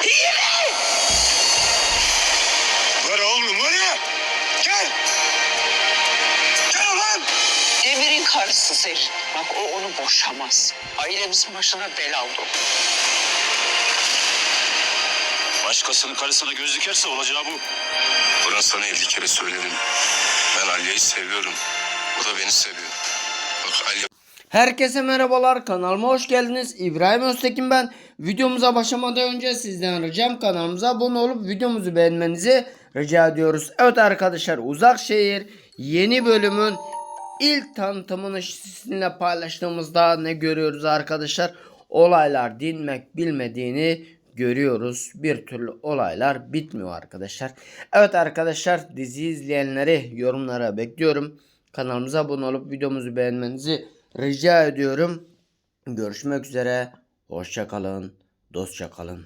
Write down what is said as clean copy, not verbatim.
Hile! Var oğlum var ya. Gel. Gel ulan. Demir'in karısı Zerrin. Bak o onu boşamaz. Ailemizin başına bela oldu. Başkasının karısına göz dikerse olacağı bu. Burhan sana 50 kere söyledim. Ben Aliye'yi seviyorum. O da beni seviyor. Bak Aliye... Herkese merhabalar, kanalıma hoş geldiniz. İbrahim Öztekin ben. Videomuza başlamadan önce sizden ricam kanalımıza abone olup videomuzu beğenmenizi rica ediyoruz. Evet arkadaşlar, Uzakşehir yeni bölümün ilk tanıtımını sizinle paylaştığımızda ne görüyoruz arkadaşlar? Olaylar dinmek bilmediğini görüyoruz. Bir türlü olaylar bitmiyor arkadaşlar. Evet arkadaşlar, dizi izleyenleri yorumlara bekliyorum. Kanalımıza abone olup videomuzu beğenmenizi rica ediyorum. Görüşmek üzere. Hoşça kalın. Dostça kalın.